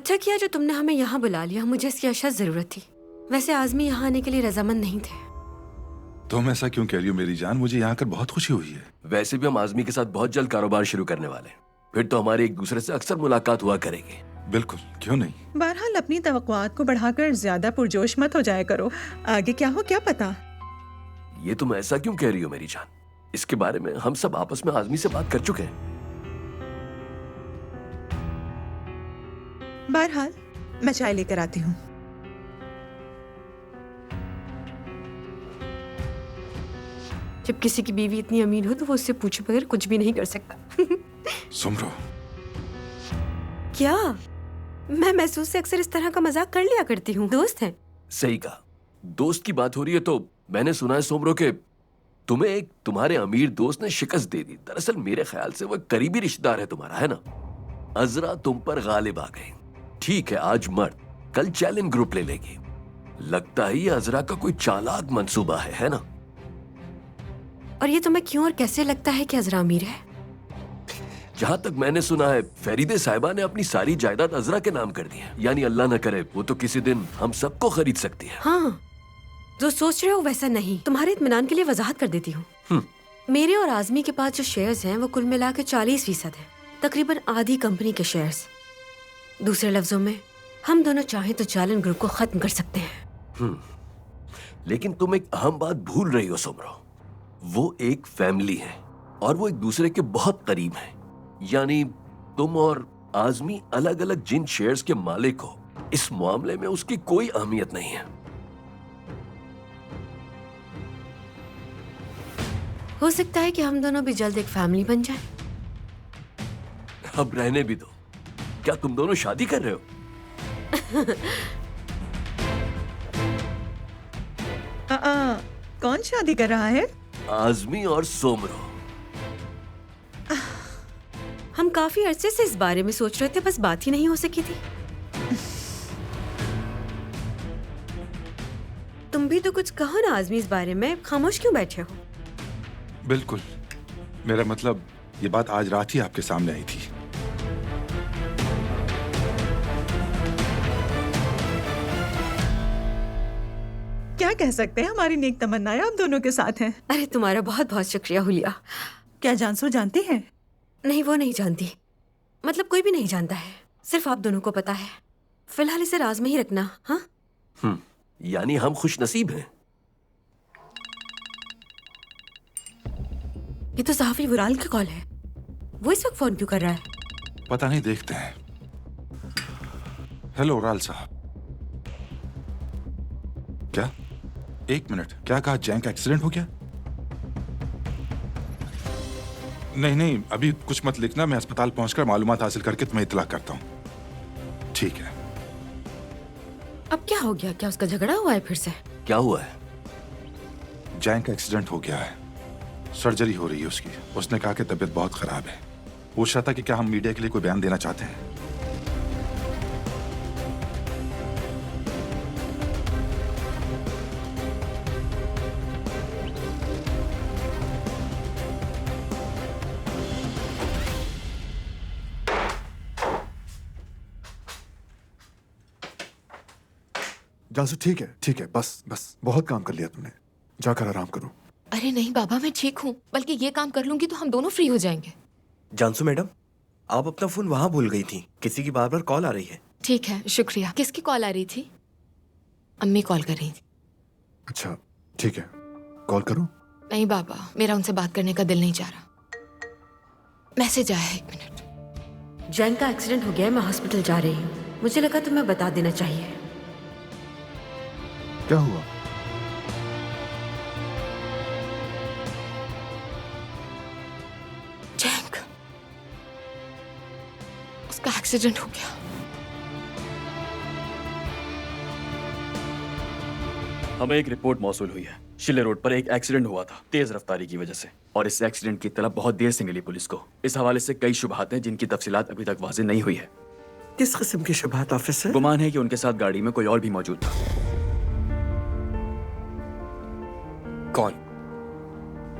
अच्छा किया जो तुमने हमें यहाँ बुला लिया, मुझे इसकी अशद जरूरत थी। वैसे आज़मी यहाँ आने के लिए रजामंद नहीं थे। तुम ऐसा क्यों कह रही हो मेरी जान? मुझे यहाँ आकर बहुत खुशी हुई है। वैसे भी हम आज़मी के साथ बहुत जल्द कारोबार शुरू करने वाले हैं। फिर तो हमारी एक दूसरे से अक्सर मुलाकात हुआ करेगी। बिल्कुल, क्यों नहीं। बहरहाल अपनी तवक्कुआत को बढ़ाकर ज्यादा पुरजोश मत हो जाया करो, आगे क्या हो क्या पता। ये तुम ऐसा क्यों कह रही हो मेरी जान? इसके बारे में हम सब आपस में आज़मी से बात कर चुके हैं। बहरहाल मैं चाय लेकर आती हूँ। जब किसी की बीवी इतनी अमीर हो तो वो उससे पूछे बगैर कुछ भी नहीं कर सकता। सुमरो, क्या? मैं महसूस से अक्सर इस तरह का मजाक कर लिया करती हूँ, दोस्त हैं। सही कहा। दोस्त की बात हो रही है तो मैंने सुना है सोमरो के तुम्हें एक तुम्हारे अमीर दोस्त ने शिकस्त दे दी। दरअसल मेरे ख्याल से वो एक करीबी रिश्तेदार है तुम्हारा, है ना? अजरा तुम पर गालिब आ गई। ठीक है, आज मर्द, कल चैलेंज ग्रुप ले लेगी। लगता है ये अजरा का कोई चालाक मंसूबा है ना? और ये तुम्हें क्यों और कैसे लगता है कि अजरा अमीर है? जहां तक मैंने सुना है फरीदे साहिबा ने अपनी सारी जायदाद अजरा के नाम कर दी है। यानी अल्लाह न करे वो तो किसी दिन हम सबको खरीद सकती है। हाँ, जो सोच रहे हो वैसा नहीं। तुम्हारे इत्मीनान के लिए वजाहत कर देती हूँ। मेरे और आज़मी के पास जो शेयर्स हैं वो कुल मिला के 40% है, तकरीबन आधी कंपनी के शेयर्स। दूसरे लफ्जों में हम दोनों चाहें तो चैलेंज ग्रुप को खत्म कर सकते हैं। लेकिन तुम एक अहम बात भूल रही हो सोमरो। वो एक फैमिली है और वो एक दूसरे के बहुत करीब हैं। यानी तुम और आज़मी अलग अलग जिन शेयर्स के मालिक हो, इस मामले में उसकी कोई अहमियत नहीं है। हो सकता है कि हम दोनों भी जल्द एक फैमिली बन जाएं। अब रहने भी दो। क्या तुम दोनों शादी कर रहे हो? कौन शादी कर रहा है? आज़मी और सोमरो। हम काफी अरसे से इस बारे में सोच रहे थे, बस बात ही नहीं हो सकी थी। तुम भी तो कुछ कहो ना आज़मी इस बारे में, खामोश क्यों बैठे हो? बिल्कुल, मेरा मतलब ये बात आज रात ही आपके सामने आई थी। क्या कह सकते हैं, हमारी नेक तमन्नाएं आप दोनों के साथ हैं। अरे तुम्हारा बहुत बहुत शुक्रिया हुलिया। क्या जानसो जानती हैं? नहीं, वो नहीं जानती। मतलब कोई भी नहीं जानता है, सिर्फ आप दोनों को पता है। फिलहाल इसे राज में ही रखना। हाँ, यानी हम खुश नसीब हैं। ये तो सहाफी वुराल की कॉल है। वो इस वक्त फोन क्यों कर रहा है? पता नहीं, देखते हैं। हेलो उराल साहब। क्या? एक मिनट, क्या कहा? जैंग का एक्सीडेंट हो गया? नहीं नहीं, अभी कुछ मत लिखना, मैं अस्पताल पहुंचकर मालूमात हासिल करके तुम्हें इत्तला करता हूं। ठीक है। अब क्या हो गया? क्या उसका झगड़ा हुआ है फिर से? क्या हुआ है? जैंग का एक्सीडेंट हो गया है, सर्जरी हो रही है उसकी। उसने कहा कि तबीयत बहुत खराब है। पूछ रहा था कि क्या हम मीडिया के लिए कोई बयान देना चाहते हैं। जासू ठीक है, बस बहुत काम कर लिया तुमने, जाकर आराम करो। अरे नहीं बाबा, मैं ठीक हूँ। बल्कि ये काम कर लूंगी तो हम दोनों फ्री हो जाएंगे। जानसू मैडम, आप अपना फोन वहाँ भूल गई थी। किसी की बार बार कॉल आ रही है। ठीक है, शुक्रिया। किसकी कॉल आ रही थी? अम्मी कॉल कर रही थी। अच्छा ठीक है, कॉल करूं? नहीं बाबा, मेरा उनसे बात करने का दिल नहीं चाह रहा। मैसेज आया है, 1 मिनट। जैंग का एक्सीडेंट हो गया है, मैं हॉस्पिटल जा रही हूँ। मुझे लगा तुम्हें बता देना चाहिए। क्या हुआ? जैंग, उसका एक्सीडेंट हो गया। हमें एक रिपोर्ट मौसूल हुई है। शिले रोड पर एक एक्सीडेंट हुआ था तेज रफ्तारी की वजह से, और इस एक्सीडेंट की इत्तला बहुत देर से मिली पुलिस को। इस हवाले से कई शुबहात हैं जिनकी तफसीलात अभी तक वाज़ेह नहीं हुई है। किस किस्म की शुबहात ऑफिसर? गुमान है कि उनके साथ गाड़ी में कोई और भी मौजूद था।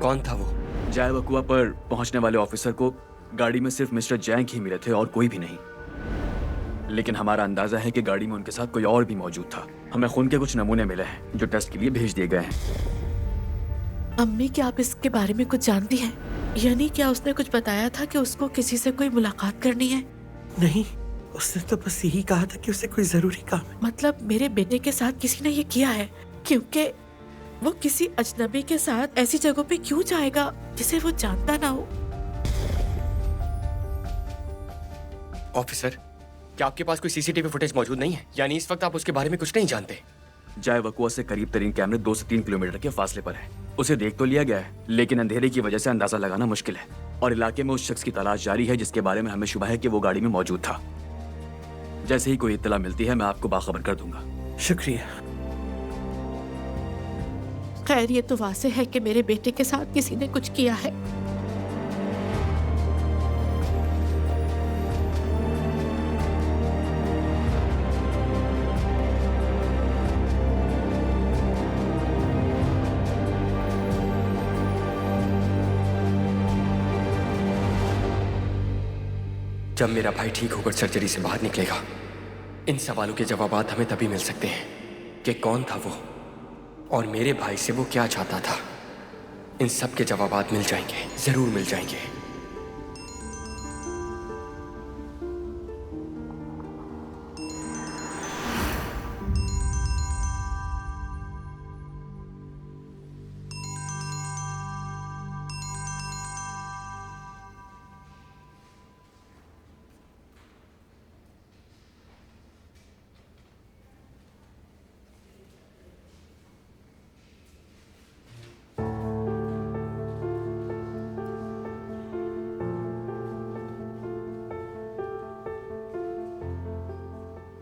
कौन था वो? जाए वकुआ पर पहुंचने वाले ऑफिसर को गाड़ी में सिर्फ मिस्टर जैंग ही मिले थे और कोई भी नहीं। लेकिन हमारा अंदाजा है कि गाड़ी में उनके साथ कोई और भी मौजूद था। हमें खून के कुछ नमूने मिले हैं जो टेस्ट के लिए भेज दिए गए हैं। अम्मी, क्या आप इसके बारे में कुछ जानती हैं? यानी क्या उसने कुछ बताया था कि उसको किसी से कोई मुलाकात करनी है? नहीं, उसने तो बस यही कहा था कि उसे कोई जरूरी काम है। मतलब मेरे बेटे के साथ किसी ने ये किया है, क्योंकि वो किसी अजनबी के साथ ऐसी जगहों पे क्यों जाएगा जिसे वो जानता ना हो। ऑफिसर, क्या आपके पास कोई सीसीटीवी फुटेज मौजूद नहीं है? यानी इस वक्त आप उसके बारे में कुछ नहीं जानते? जाय वकुआ से करीब तरीन कैमरे 2 से 3 किलोमीटर के फासले पर है। उसे देख तो लिया गया है, लेकिन अंधेरे की वजह से अंदाजा लगाना मुश्किल है और इलाके में उस शख्स की तलाश जारी है जिसके बारे में हमें शुबह है कि वो गाड़ी में मौजूद था। जैसे ही कोई इत्तला मिलती है मैं आपको बाखबर कर दूंगा। शुक्रिया। खैर, ये तो वाज़े है कि मेरे बेटे के साथ किसी ने कुछ किया है। जब मेरा भाई ठीक होकर सर्जरी से बाहर निकलेगा, इन सवालों के जवाब हमें तभी मिल सकते हैं कि कौन था वो और मेरे भाई से वो क्या चाहता था। इन सब के जवाब मिल जाएंगे, जरूर मिल जाएंगे।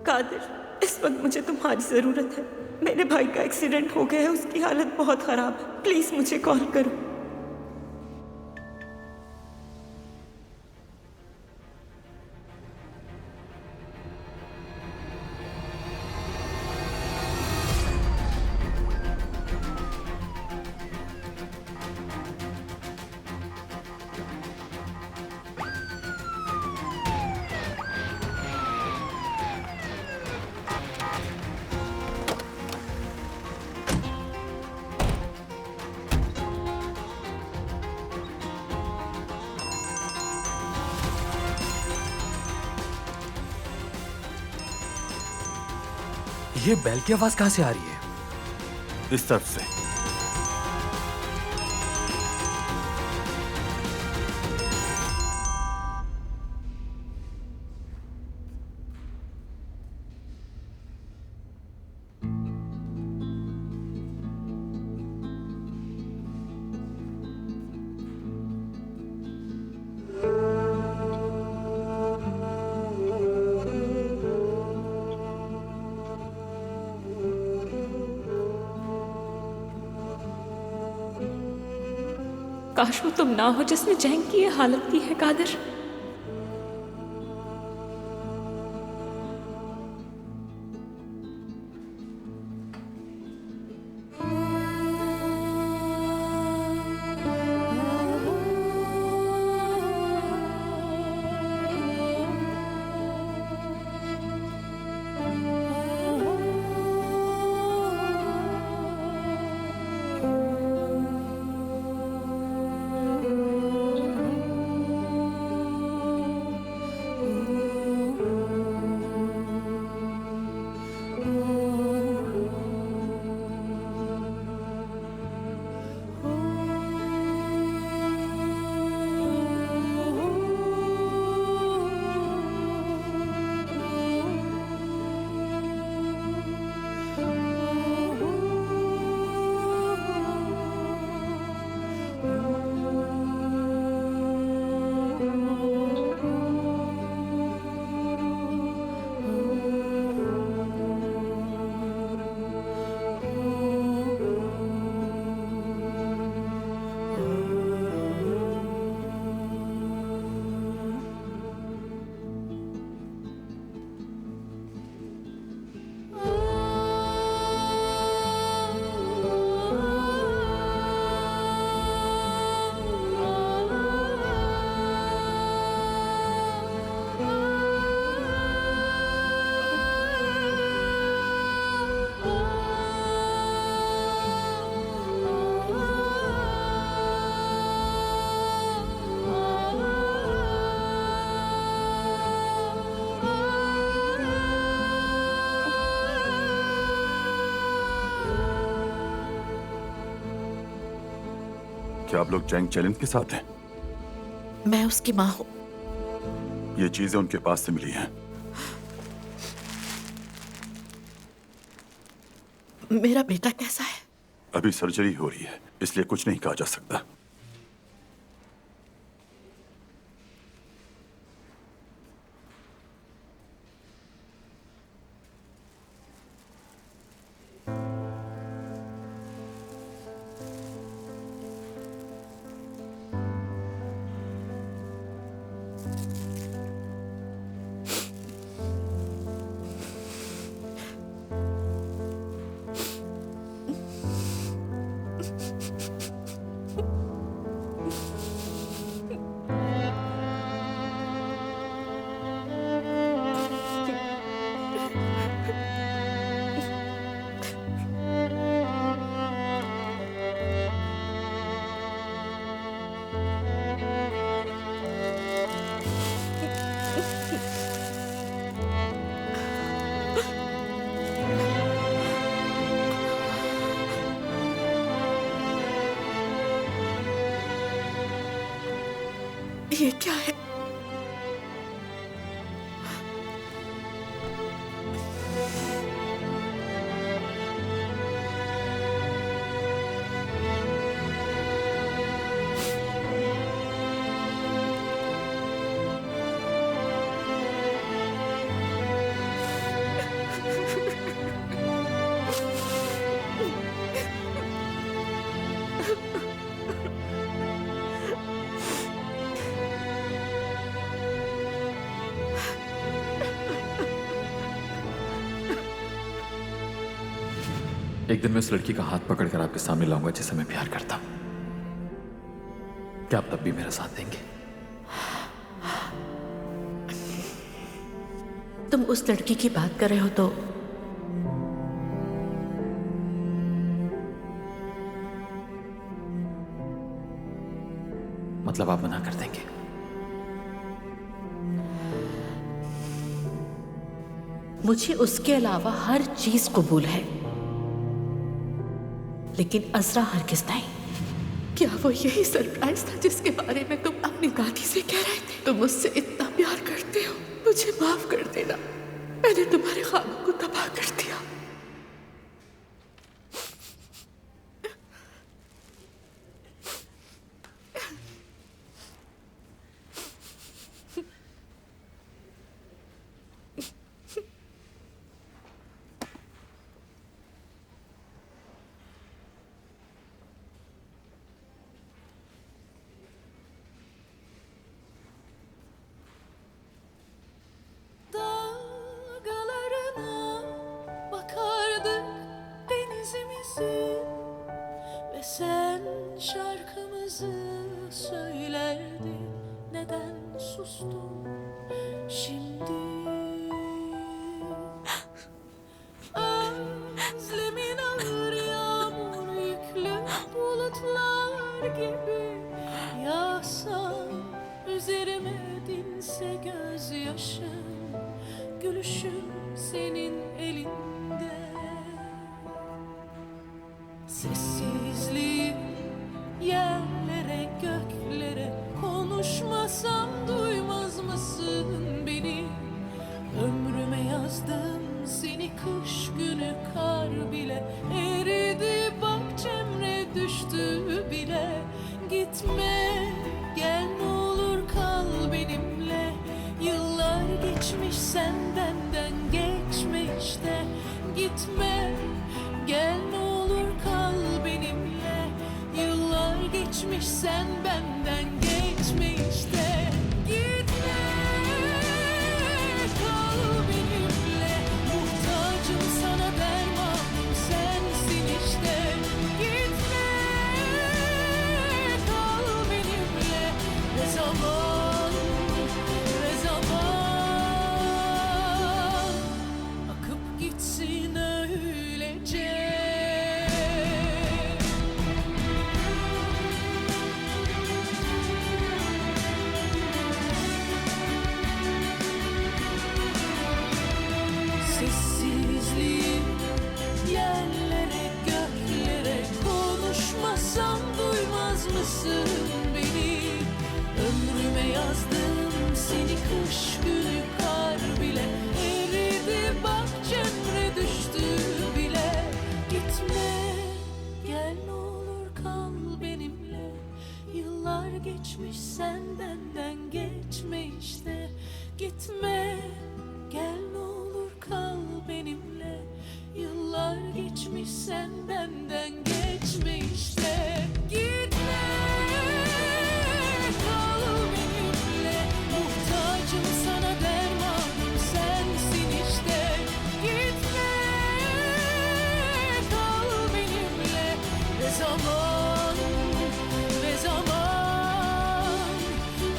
कादिर, इस वक्त मुझे तुम्हारी जरूरत है। मेरे भाई का एक्सीडेंट हो गया है, उसकी हालत बहुत खराब है। प्लीज मुझे कॉल करो। ये बैल की आवाज कहां से आ रही है? इस तरफ से। काश वो तुम ना हो जिसने जंग की ये हालत की है कादिर। क्या आप लोग जैंग चैलेंज के साथ हैं? मैं उसकी माँ हूँ। ये चीजें उनके पास से मिली हैं। मेरा बेटा कैसा है? अभी सर्जरी हो रही है, इसलिए कुछ नहीं कहा जा सकता। ये क्या है? एक दिन मैं उस लड़की का हाथ पकड़कर आपके सामने लाऊंगा जिसे मैं प्यार करता हूं। क्या आप तब भी मेरा साथ देंगे? तुम उस लड़की की बात कर रहे हो तो मतलब आप मना कर देंगे? मुझे उसके अलावा हर चीज कबूल है, लेकिन अज़रा हरगिज़ नहीं। क्या वो यही सरप्राइज था जिसके बारे में तुम अपनी दादी से कह रहे थे? तुम मुझसे इतना प्यार करते हो, मुझे माफ कर देना। मैंने तुम्हारे ख्वाबों को तबाह कर दिया। Sen şarkımızı söylerdin, neden sustun şimdi? Özlemin ağır yağmur yüklü bulutlar gibi yağsa, üzerime dinse gözyaşım, gülüşüm senin elinde. Sessizliğim yerlere göklere, konuşmasam duymaz mısın beni? Ömrüme yazdım seni kış günü, kar bile eridi, bak cemre düştü bile. Gitme gel ne olur kal benimle, yıllar geçmiş sen benden geçme işte. Gitme gel ne olur kal benimle, yıllar geçmiş sen benden geçme işte. Gitme kal benimle, muhtacım sana, dermanım sensin işte. Gitme kal benimle, ne zaman ne zaman akıp gitsin öylece. Seni kış günü kar bile eridi, bak cemre düştü bile. Gitme gel ne olur kal benimle. Yıllar geçmiş sen benden geçme işte. Gitme gel ne olur kal benimle. Yıllar geçmiş sen benden geçme işte. Gitme kal benimle. Muhtacım sana, dermanım sensin işte. Gitme kal benimle. Ve zaman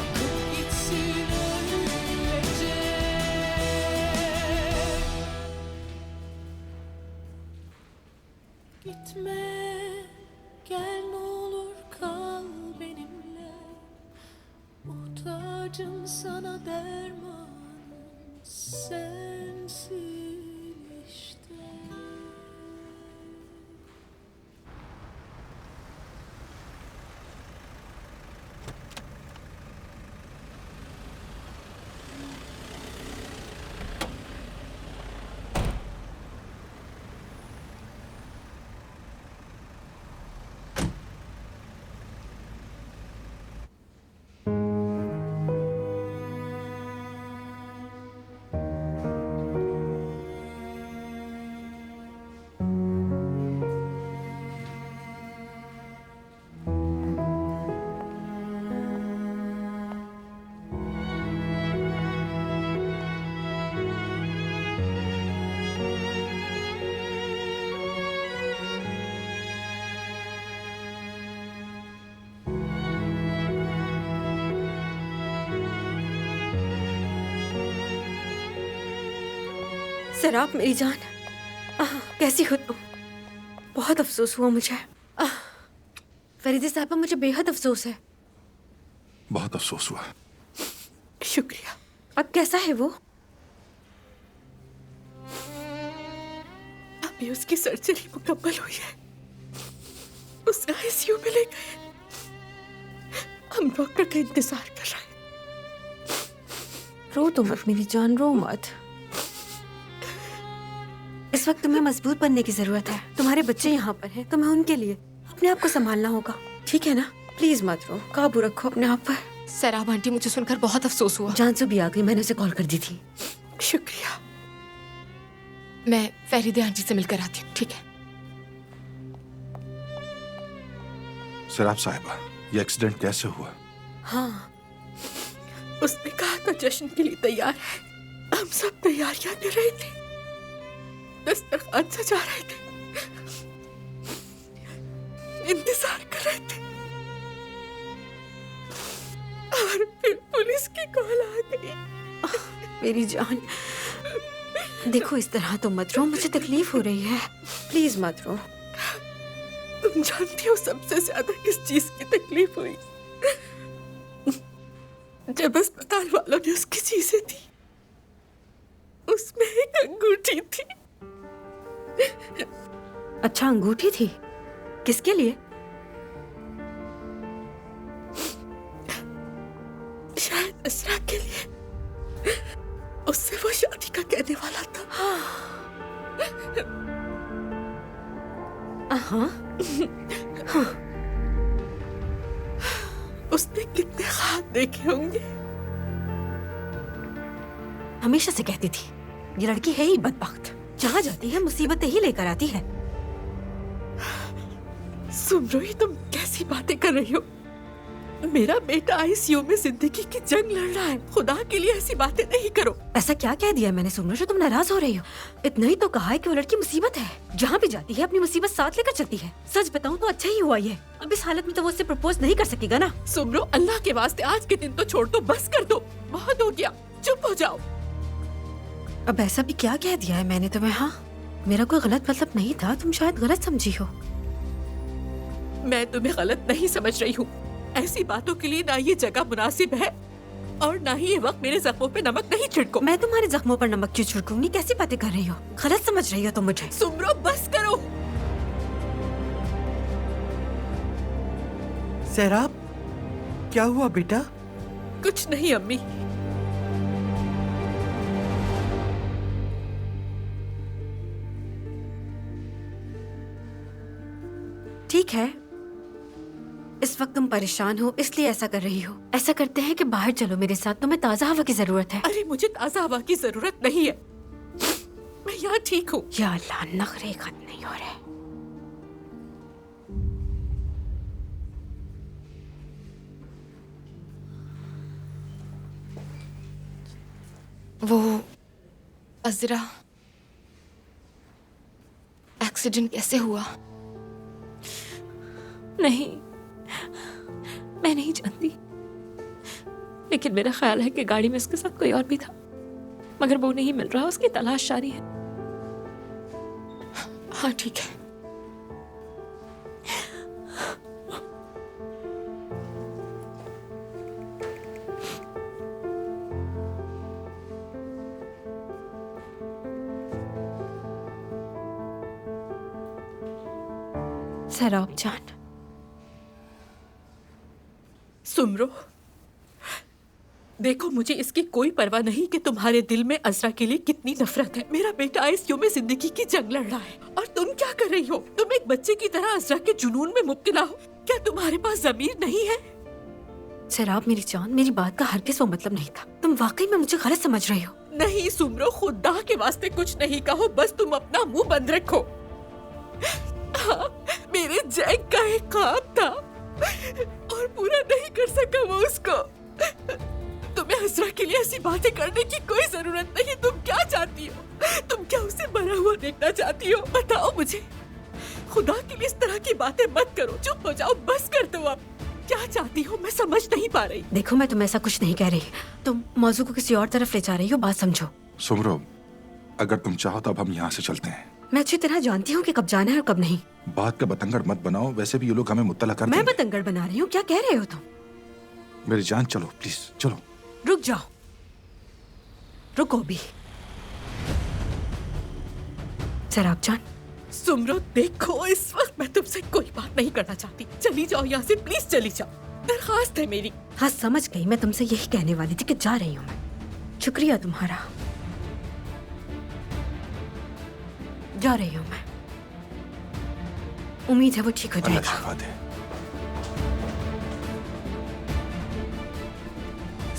akıp gitsin öylece. Gitme gel ne olur kal benimle. Muhtacım sana, dermanım sensin işte. सराब मेरी जान, कैसी हो तुम? बहुत अफसोस हुआ मुझे। फरीदे साहबा, मुझे बेहद अफसोस है। बहुत अफसोस हुआ। शुक्रिया। अब कैसा है वो? अभी उसकी सर्जरी मुकम्मल हुई है, उसे आईसीयू में ले गए। हम डॉक्टर का इंतजार कर रहे हैं। रो तो मत मेरी जान, रो मत। इस वक्त तुम्हें मजबूत बनने की जरूरत है। तुम्हारे बच्चे यहाँ पर हैं, तुम्हें उनके लिए अपने आप को संभालना होगा, ठीक है ना? प्लीज मत रो, काबू रखो अपने आप पर। सराब आंटी, मुझे सुनकर बहुत अफसोस हुआ। जानसू भी आ गई, मैंने उसे कॉल कर दी थी। शुक्रिया। मैं फरीदे आंटी से मिलकर आती हूँ, ठीक है? सराब साहिबा, ये एक्सीडेंट कैसे हुआ? हाँ, उसने कहा था जश्न के लिए तैयार है। हम सब तैयारियां कर रहे थे, दस्तरखान सजा रहे थे, इंतजार कर रहे थे, और फिर पुलिस की कॉल आ गई। मेरी जान, देखो इस तरह तो मत रो, मुझे तकलीफ हो रही है। प्लीज मत रो। तुम जानती हो सबसे ज्यादा किस चीज की तकलीफ हुई? जब अस्पताल वालों ने उसकी चीजें दी, उसमें एक अंगूठी थी। अच्छा, अंगूठी थी? किसके लिए? शायद असरा के लिए। उससे वो शादी का कहने वाला था। हाँ। उसने कितने ख्वाब देखे होंगे। हमेशा से कहती थी, ये लड़की है ही बदबख्त, जहाँ जाती है मुसीबतें ही लेकर आती है। सुमरोही, तुम कैसी बातें कर रही हो? मेरा बेटा आईसीयू में जिंदगी की जंग लड़ रहा है। खुदा के लिए ऐसी बातें नहीं करो। ऐसा क्या कह दिया मैंने सुमरो जो तुम नाराज हो रही हो? इतना ही तो कहा है कि वो लड़की मुसीबत है, जहाँ भी जाती है अपनी मुसीबत साथ लेकर चलती है। सच बताऊं तो अच्छा ही हुआ ये। अब इस हालत में तो वो उससे प्रपोज नहीं कर सकेगा ना। सुमरो, अल्लाह के वास्ते आज के दिन तो छोड़ दो, बस कर दो, बहुत हो गया, चुप हो जाओ। अब ऐसा भी क्या कह दिया है मैंने तुम्हें? हाँ, मेरा कोई गलत मतलब नहीं था, तुम शायद गलत समझी हो। मैं तुम्हें गलत नहीं समझ रही हूँ। ऐसी बातों के लिए ना ये जगह मुनासिब है और ना ही ये वक्त। मेरे जख्मों पे नमक नहीं छिड़को। मैं तुम्हारे जख्मों पर नमक क्यों छिड़कूंगी? कैसी बातें कर रही हो? गलत समझ रही हो तुम मुझे। सुमरो, बस करो। सैराब, क्या हुआ बेटा? कुछ नहीं अम्मी, ठीक है, इस वक्त तुम परेशान हो इसलिए ऐसा कर रही हो। ऐसा करते हैं कि बाहर चलो मेरे साथ, तुम्हें ताज़ा हवा की जरूरत है। अरे मुझे ताज़ा हवा की जरूरत नहीं है, मैं यहाँ ठीक हूँ। या अल्लाह, नखरे खत्म नहीं हो रहे। वो अजरा एक्सीडेंट कैसे हुआ? नहीं, मैं नहीं जानती, लेकिन मेरा ख्याल है कि गाड़ी में उसके साथ कोई और भी था, मगर वो नहीं मिल रहा। उसकी तलाश जारी है। हाँ ठीक है। सैराब जान। सुमरो, देखो मुझे इसकी कोई परवाह नहीं कि तुम्हारे दिल में अजरा के लिए कितनी नफरत है। मेरा बेटा आईसीयू में जिंदगी की जंग लड़ रहा है और तुम क्या कर रही हो? तुम एक बच्चे की तरह अजरा के जुनून में मुब्तला हो। क्या तुम्हारे पास ज़मीर नहीं है? सैराब मेरी जान, मेरी बात का हरगिज़ वो मतलब नहीं था। तुम वाकई में मुझे गलत समझ रही हो। नहीं सुमरो, खुदा के वास्ते कुछ नहीं कहो, बस तुम अपना मुंह बंद रखो। हाँ, मेरे जैक का एक ख्वाब था और पूरा नहीं कर सका वो उसको। तुम्हें अजरा के लिए ऐसी बातें करने की कोई जरूरत नहीं। तुम क्या चाहती हो? तुम क्या उसे मरा हुआ देखना चाहती हो? बताओ मुझे। खुदा के लिए इस तरह की बातें मत करो। चुप हो जाओ, बस कर दो अब। क्या चाहती हो मैं समझ नहीं पा रही। देखो मैं तुम्हें ऐसा कुछ नहीं कह रही, तुम मौजू को किसी और तरफ ले जा रही हो। बात समझो। सुमरो, अगर तुम चाहो तो अब हम यहाँ से चलते हैं। मैं अच्छी तरह जानती हूँ कि कब जाना है और कब नहीं। बात का बतंगड़ मत बनाओ, वैसे भी ये लोग हमें मुत्तला कर मैं देंगे। बतंगड़ बना रही हूँ? क्या कह रहे हो तुम? मेरी जान चलो प्लीज, चलो। रुक जाओ, रुको भी। सैराब जान। सुमरो देखो, इस वक्त मैं तुमसे कोई बात नहीं करना चाहती। चली जाओ यहाँ से, प्लीज चली जाओ, दरखास्त है मेरी। हाँ समझ गई, मैं तुमसे यही कहने वाली थी कि जा रही हूँ मैं। शुक्रिया तुम्हारा, जा रही हूँ मैं। उम्मीद है वो ठीक हो अल्लाह जाएगा। शिफा दे।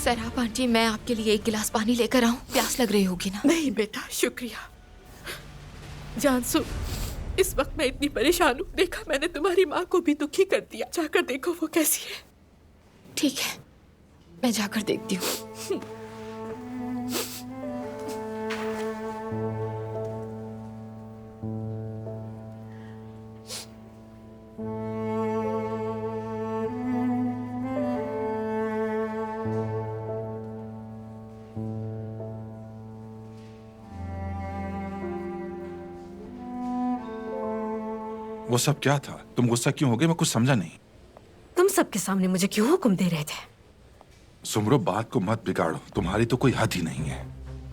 सैराब आंटी, मैं आपके लिए एक गिलास पानी लेकर आऊं? प्यास लग रही होगी ना? नहीं बेटा, शुक्रिया। जान सुन, इस वक्त मैं इतनी परेशान हूँ। देखा, मैंने तुम्हारी माँ को भी दुखी कर दिया। जाकर देखो वो कैसी है। ठीक है, मैं जाकर देखती हूँ। वो सब क्या था? तुम गुस्सा क्यों हो गए? मैं कुछ समझा नहीं। तुम सबके सामने मुझे क्यों हुक्म दे रहे थे? सुमरो, बात को मत बिगाड़ो, तुम्हारी तो कोई हद ही नहीं है।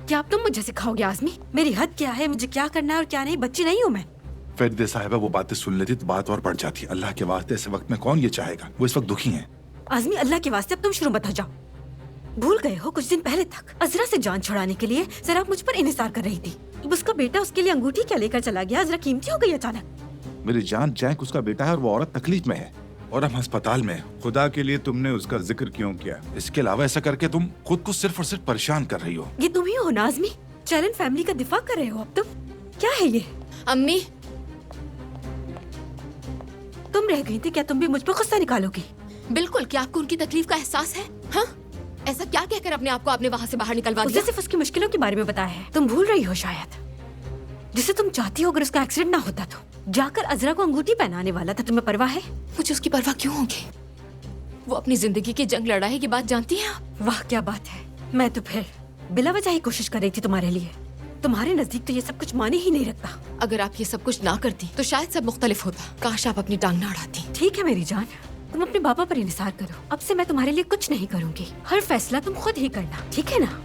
क्या अब तुम मुझे सिखाओगे आज़मी? मेरी हद क्या है, मुझे क्या करना है और क्या नहीं? बच्ची नहीं हूँ मैं। फरीदे साहिबा वो बातें सुन लेती तो बात और बढ़ जाती। अल्लाह के वास्ते ऐसे वक्त में कौन ये चाहेगा? वो इस वक्त दुखी हैं। आज़मी, अल्लाह के वास्ते अब तुम शुरू मत हो जाओ। भूल गए हो कुछ दिन पहले तक अजरा से जान छुड़ाने के लिए जरा मुझ पर इन्हिसार कर रही थी। अब उसका बेटा उसके लिए अंगूठी क्या लेकर चला गया? अजरा कीमती हो गई अचानक। मेरी जान, जैक उसका बेटा है और वो औरत तकलीफ में है और हम अस्पताल में हैं। खुदा के लिए तुमने उसका जिक्र क्यों किया? इसके अलावा ऐसा करके तुम खुद को सिर्फ और सिर्फ परेशान कर रही हो। ये तुम ही हो ना आज़मी? चैलेंज फैमिली का दिफा कर रहे हो अब तुम? क्या है ये? अम्मी, तुम रह गई थी, क्या तुम भी मुझ पर गुस्सा निकालोगी? बिल्कुल। क्या आपको उनकी तकलीफ का एहसास है? हाँ, ऐसा क्या कहकर अपने आप को आपने वहाँ से बाहर निकलवा उसे दिया? सिर्फ उसकी मुश्किलों के बारे में बताया है। तुम भूल रही हो शायद, जिसे तुम चाहती हो अगर उसका एक्सीडेंट ना होता तो जाकर अजरा को अंगूठी पहनाने वाला था। तुम्हें परवाह है? मुझे उसकी परवाह क्यों होगी? वो अपनी जिंदगी की जंग लड़ाई की बात जानती है आप? वाह क्या बात है। मैं तो फिर बिला वजह ही कोशिश कर रही थी तुम्हारे लिए। तुम्हारे नजदीक तो ये सब कुछ माने ही नहीं रखता। अगर आप ये सब कुछ ना करती तो शायद सब मुख्तलिफ होता। काश आप अपनी टांग ना अड़ाती। ठीक है मेरी जान, तुम अपने पापा पर इंतजार करो। अब से मैं तुम्हारे लिए कुछ नहीं करूंगी। हर फैसला तुम खुद ही करना, ठीक है ना?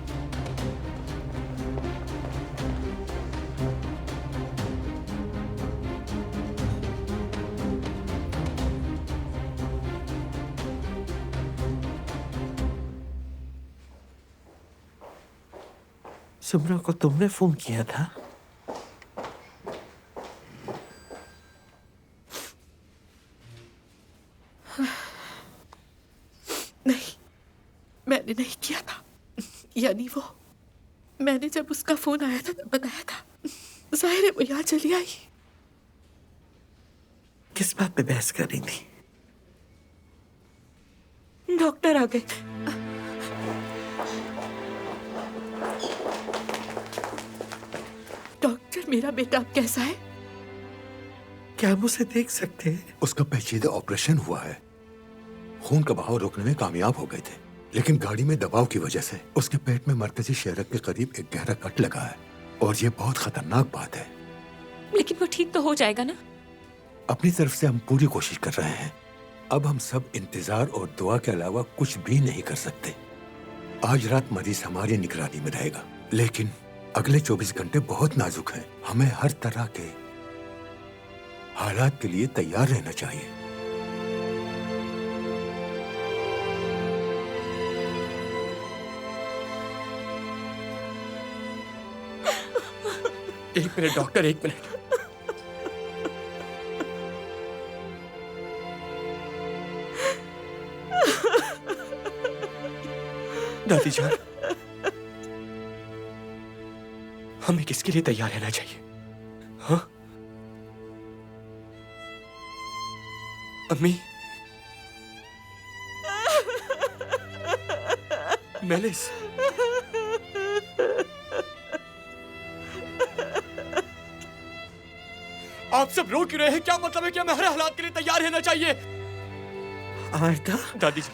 सुमरा को तुमने फोन किया था? नहीं, मैंने नहीं किया था। यानी वो, मैंने जब उसका फोन आया था तब बताया था। जाहिर है वो यहाँ चली आई। किस बात पे बहस कर रही थी? डॉक्टर आ गए। डॉक्टर, मेरा बेटा अब कैसा है? क्या हम उसे देख सकते हैं? उसका पेचीदा ऑपरेशन हुआ है। खून का बहाव रोकने में कामयाब हो गए थे, लेकिन गाड़ी में दबाव की वजह से उसके पेट में मरकजी शेरक के करीब एक गहरा कट लगा है और ये बहुत खतरनाक बात है। लेकिन वो ठीक तो हो जाएगा ना? अपनी तरफ से हम पूरी कोशिश कर रहे हैं। अब हम सब इंतजार और दुआ के अलावा कुछ भी नहीं कर सकते। आज रात मरीज हमारी निगरानी में रहेगा, लेकिन अगले 24 घंटे बहुत नाजुक हैं। हमें हर तरह के हालात के लिए तैयार रहना चाहिए। एक मिनट डॉक्टर, एक मिनट। दादी जान, हमें किसके लिए तैयार रहना चाहिए? हाँ अम्मी, मेलिस, आप सब रो क्यों रहे हैं? क्या मतलब है कि हमें हर हालात के लिए तैयार रहना चाहिए? आरता, दादी जी,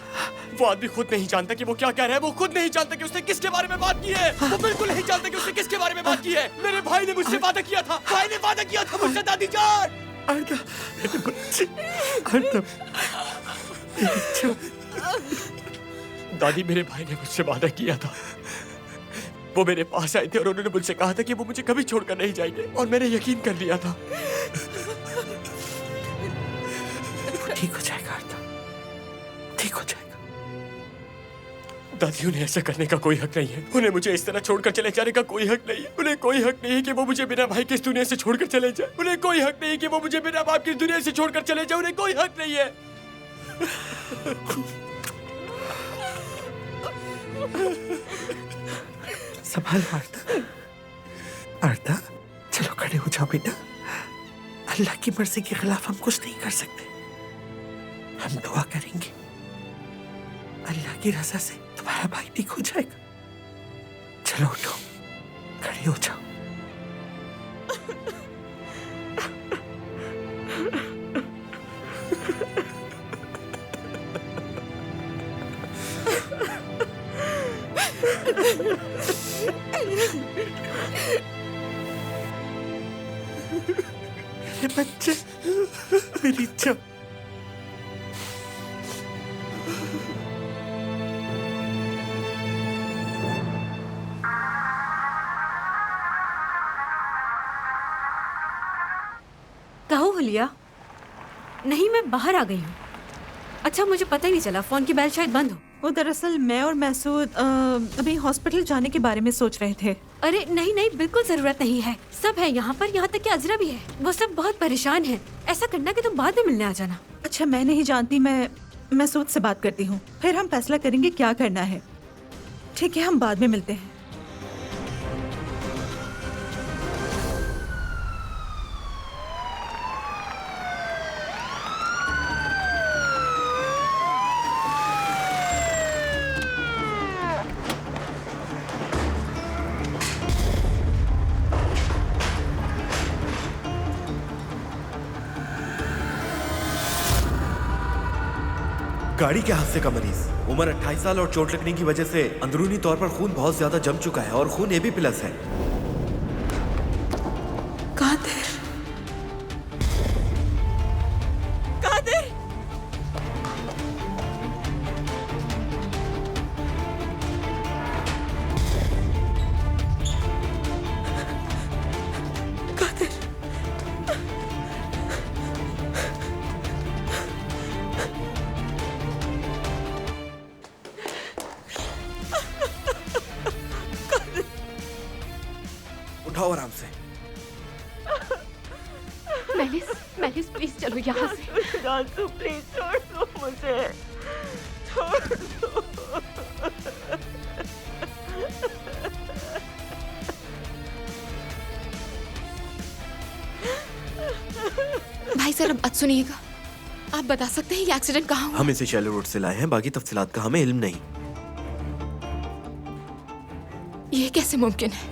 वो आदमी खुद नहीं जानता कि वो क्या कह रहा है। वो खुद नहीं जानता कि उसने किसके बारे में बात की है। वो बिल्कुल नहीं जानता कि उसने किसके बारे में बात की है। मेरे भाई ने मुझसे वादा किया था। भाई ने वादा किया था मुझसे, दादी जान। आरता, मेरे बच्चे, आरता, दादी, मेरे भाई ने मुझसे वादा किया था। वो मेरे पास आए थे और उन्होंने मुझसे कहा था कि वो मुझे कभी छोड़कर नहीं जाएंगे, और मैंने यकीन कर लिया था। ठीक हो जाएगा आरता, ठीक हो जाएगा। दादी, उन्हें ऐसा करने का कोई हक नहीं है। उन्हें मुझे इस तरह छोड़कर चले जाने का कोई हक नहीं है। उन्हें कोई हक नहीं है कि वो मुझे बिना भाई की इस दुनिया से छोड़कर चले जाए। उन्हें कोई हक नहीं है कि वो मुझे बिना बाप की इस दुनिया से छोड़कर चले जाए। उन्हें कोई हक नहीं है। संभाल आरता, आरता, चलो खड़े हो जाओ बेटा। अल्लाह की मर्जी के खिलाफ हम कुछ नहीं कर सकते। हम दुआ करेंगे, अल्लाह की रजा से तुम्हारा भाई ठीक हो जाएगा। चलो उठो, खड़े हो जाओ। मेरे बच्चे, मेरी इच्छा। कहो हुलिया। नहीं, मैं बाहर आ गई हूँ। अच्छा, मुझे पता ही नहीं चला, फोन की बेल शायद बंद हो। वो दरअसल मैं और महसूद अभी हॉस्पिटल जाने के बारे में सोच रहे थे। अरे नहीं नहीं, बिल्कुल जरूरत नहीं है। सब है यहाँ पर, यहाँ तक कि अजरा भी है। वो सब बहुत परेशान है। ऐसा करना कि तुम बाद में मिलने आ जाना। अच्छा, मैं नहीं जानती, मैं महसूद से बात करती हूँ, फिर हम फैसला करेंगे क्या करना है। ठीक है, हम बाद में मिलते हैं। गाड़ी के हादसे का मरीज, उम्र 28 साल और चोट लगने की वजह से अंदरूनी तौर पर खून बहुत ज्यादा जम चुका है और खून AB+ है। कादिर, कादिर, कादिर, उठाओ आराम से। मेलिस प्लीज चलो यहाँ से। प्लीज छोड़ दो मुझे, छोड़ दो। जरा बात सुनिएगा। आप बता सकते हैं ये एक्सीडेंट कहाँ हुआ? हम इसे शैलो रोड से लाए हैं, बाकी तफसीलात का हमें इल्म नहीं। ये कैसे मुमकिन है?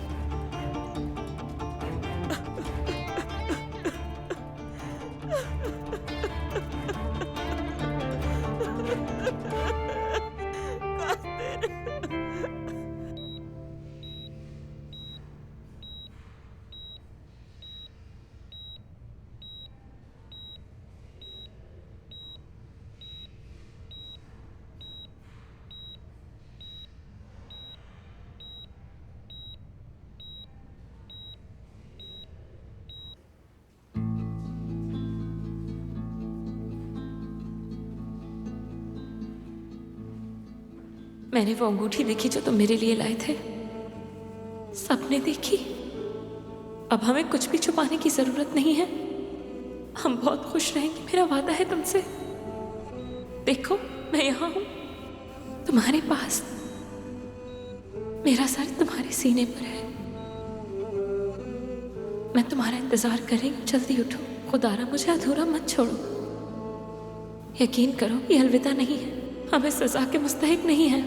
मैंने वो अंगूठी देखी जो तुम मेरे लिए लाए थे, सपने देखी। अब हमें कुछ भी छुपाने की जरूरत नहीं है। हम बहुत खुश रहेंगे, मेरा वादा है तुमसे। देखो मैं यहाँ हूँ तुम्हारे पास, मेरा सर तुम्हारे सीने पर है। मैं तुम्हारा इंतजार कर रही हूँ, जल्दी उठो। खुदारा मुझे अधूरा मत छोड़ो। यकीन करो ये अलविदा नहीं है, हमें सजा के मुस्तहिक नहीं है,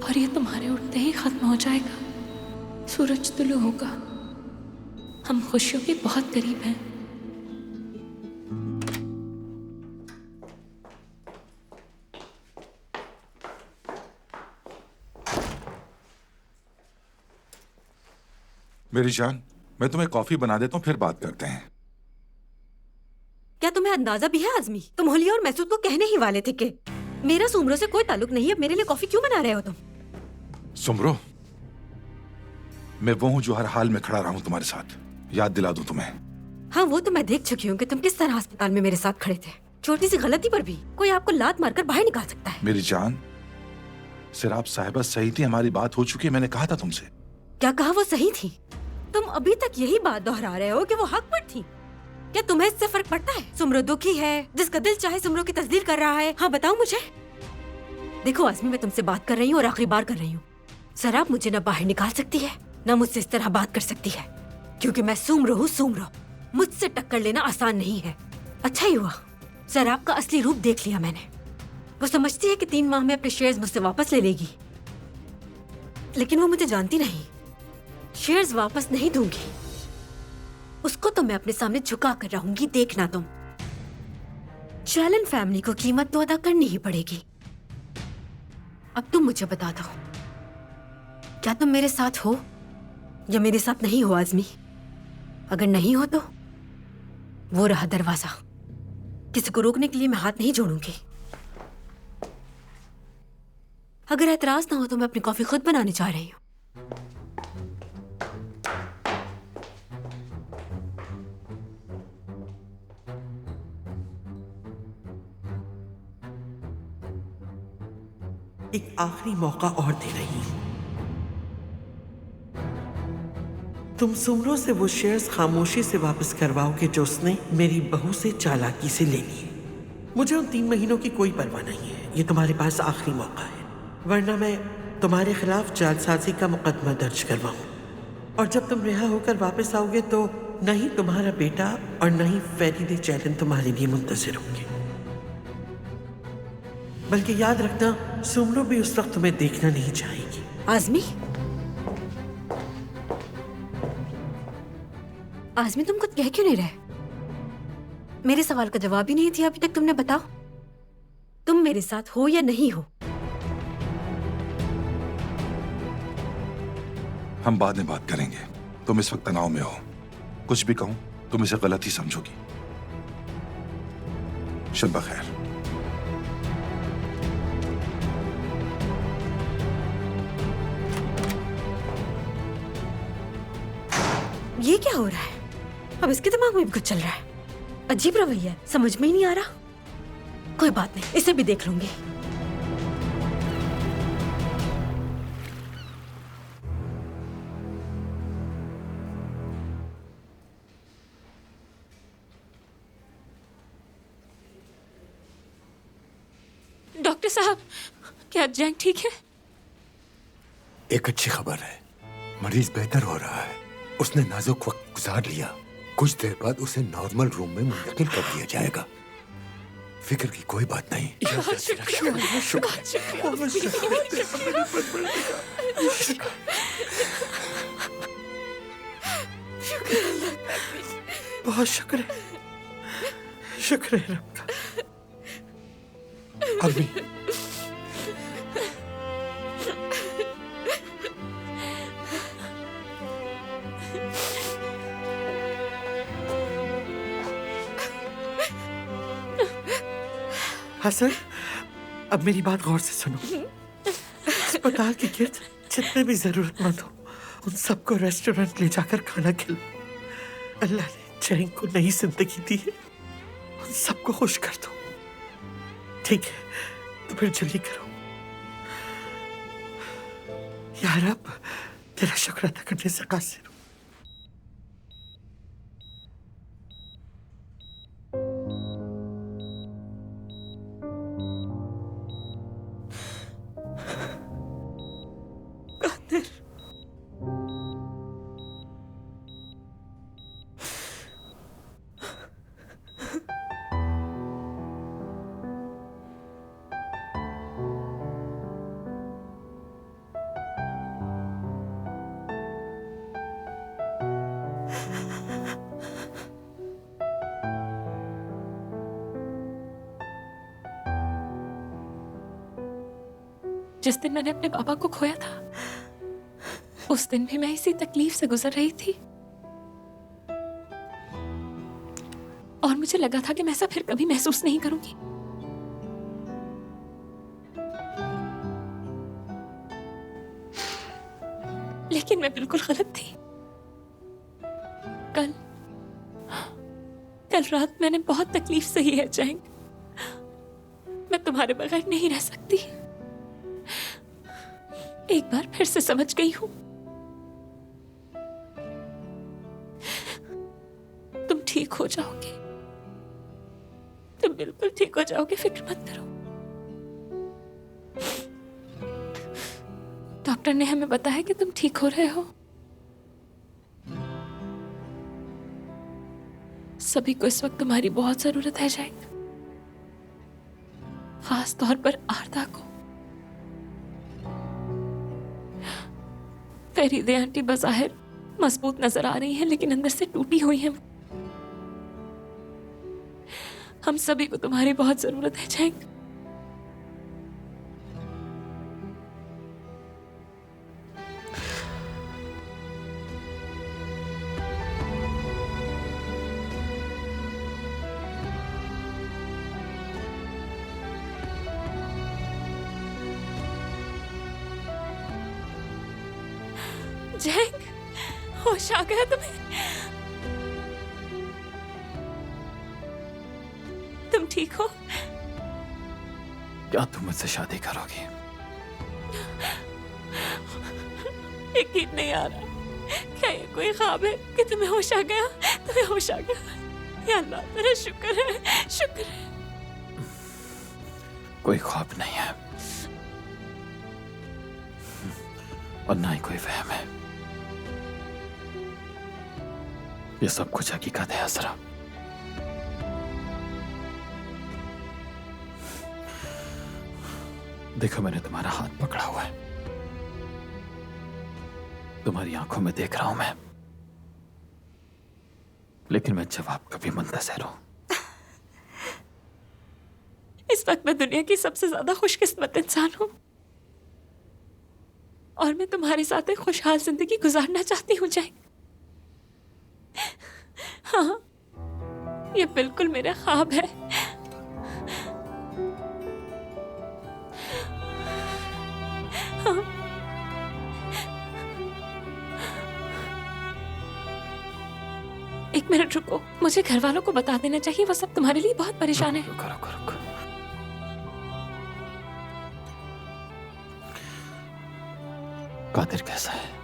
और ये तुम्हारे उठते ही खत्म हो जाएगा। सूरज तुलू होगा, हम खुशियों के बहुत करीब हैं। मेरी जान, मैं तुम्हें कॉफी बना देता हूँ, फिर बात करते हैं। क्या तुम्हें अंदाजा भी है आजमी? तुम हुलिया और मैसूद को कहने ही वाले थे कि मेरा सुमरो से कोई ताल्लुक नहीं है। मेरे लिए कॉफी क्यों बना रहे हो तुम? सुमरो, मैं वो हूँ जो हर हाल में खड़ा रहा हूँ तुम्हारे साथ। याद दिला दूं तुम्हें? हाँ, वो तो मैं देख चुकी हूँ कि तुम किस तरह अस्पताल में मेरे साथ खड़े थे। छोटी सी गलती पर भी कोई आपको लात मारकर बाहर निकाल सकता है। मेरी जान, सिराब साहिबा सही थी, हमारी बात हो चुकी है, मैंने कहा था तुमसे। क्या कहा वो सही थी? तुम अभी तक यही बात दोहरा रहे हो कि वो हक पर थी। क्या तुम्हें इससे फर्क पड़ता है? सुमरो दुखी है, जिसका दिल चाहे सुमरो की तस्दीर कर रहा है। हाँ बताओ मुझे। देखो आजमी, मैं तुमसे बात कर रही हूँ और आखिरी बार कर रही हूँ। सराब मुझे न बाहर निकाल सकती है, न मुझसे इस तरह बात कर सकती है, क्योंकि मैं सुमरो हूँ। सुमरो, मुझसे टक्कर लेना आसान नहीं है। अच्छा ही हुआ सराब का असली रूप देख लिया मैंने। वो समझती है कि 3 माह में अपने शेयर्स मुझसे वापस ले लेगी, लेकिन वो मुझे जानती नहीं। शेयर्स वापस नहीं दूंगी, उसको तो मैं अपने सामने झुका कर रहूंगी, देखना तुम। चैलन फैमिली को कीमत तो अदा करनी ही पड़ेगी। अब तुम मुझे बता दो, क्या तुम मेरे साथ हो या मेरे साथ नहीं हो आजमी? अगर नहीं हो तो वो रहा दरवाजा, किसी को रोकने के लिए मैं हाथ नहीं जोड़ूंगी। अगर एतराज ना हो तो मैं अपनी कॉफी खुद बनाने जा रही हूँ। एक आखिरी मौका और दे रही हूं। तुम सुमरो से वो शेयर्स खामोशी से वापस करवाओगे जो उसने मेरी बहू से चालाकी से ले लिए। मुझे उन 3 महीनों की कोई परवाह नहीं है। ये तुम्हारे पास आखिरी मौका है, वरना मैं तुम्हारे खिलाफ जालसाजी का मुकदमा दर्ज करवाऊं। और जब तुम रिहा होकर वापस आओगे तो न ही तुम्हारा बेटा और न ही फरीदे चैलन तुम्हारे लिए मुंतजिर होंगे। बल्कि याद रखना, सुमरो भी उस वक्त तुम्हें देखना नहीं चाहेगी। आजमी, आजमी तुम कुछ कह क्यों नहीं रहे? मेरे सवाल का जवाब ही नहीं दिया अभी तक तुमने। बताओ, तुम मेरे साथ हो या नहीं हो? हम बाद में बात करेंगे। तुम इस वक्त तनाव में हो, कुछ भी कहूं तुम इसे गलत ही समझोगी। शब खैर। ये क्या हो रहा है? अब इसके दिमाग में भी कुछ चल रहा है। अजीब रवैया, समझ में ही नहीं आ रहा। कोई बात नहीं, इसे भी देख लूंगी। डॉक्टर साहब, क्या जैंग ठीक है? एक अच्छी खबर है, मरीज बेहतर हो रहा है। उसने नाजुक वक्त गुजार लिया, कुछ देर बाद उसे नॉर्मल रूम में मुंतकिल कर दिया जाएगा। फिक्र की कोई बात नहीं। बहुत शुक्र है, शुक्र है रब का। अम्मी, हसन, अब मेरी बात गौर से सुनो। अस्पताल के गिर्द जितने भी जरूरतमंद हो उन सबको रेस्टोरेंट ले जाकर खाना खिलाओ। अल्लाह ने जैंग को नई जिंदगी दी है, उन सबको खुश कर दो। ठीक है, तो फिर जल्दी करो। यार अब तेरा शुक्र अदा करने से कासिर हूं। जिस दिन मैंने अपने पापा को खोया था, उस दिन भी मैं इसी तकलीफ से गुजर रही थी और मुझे लगा था कि मैं ऐसा फिर कभी महसूस नहीं करूंगी। लेकिन मैं बिल्कुल गलत थी। कल रात मैंने बहुत तकलीफ सही है जैंग। मैं तुम्हारे बगैर नहीं रह सकती। एक बार फिर से समझ गई हूं। तुम ठीक हो जाओगे, तुम बिल्कुल ठीक हो जाओगे, फिक्र मत करो। डॉक्टर ने हमें बताया कि तुम ठीक हो रहे हो। सभी को इस वक्त तुम्हारी बहुत जरूरत है जैंग, खास तौर पर आरदा को। फरीदे आंटी बज़ाहिर मजबूत नजर आ रही हैं, लेकिन अंदर से टूटी हुई हैं। हम सभी को तुम्हारी बहुत जरूरत है जैंग। जैंग, होश आ गया तुम्हें? तुम ठीक हो? क्या तुम मुझसे शादी करोगी? यकीन नहीं आ रहा। क्या ये कोई ख्वाब है कि तुम्हें होश आ गया? तुम्हें होश आ गया? या अल्लाह तेरा शुक्र है, शुक्र है। कोई ख्वाब नहीं है और ना ही कोई वहम है। ये सब कुछ हकीकत है असरा। देखो, मैंने तुम्हारा हाथ पकड़ा हुआ है, तुम्हारी आंखों में देख रहा हूं मैं, लेकिन मैं जवाब का भी मुंतज़िर हूं। इस वक्त मैं दुनिया की सबसे ज्यादा खुशकिस्मत इंसान हूं और मैं तुम्हारे साथ एक खुशहाल जिंदगी गुजारना चाहती हूँ जैंग। हाँ, ये बिल्कुल मेरा ख्वाब है। हाँ। एक मिनट रुको, मुझे घर वालों को बता देना चाहिए, वो सब तुम्हारे लिए बहुत परेशान है। रुको। कादिर कैसा है?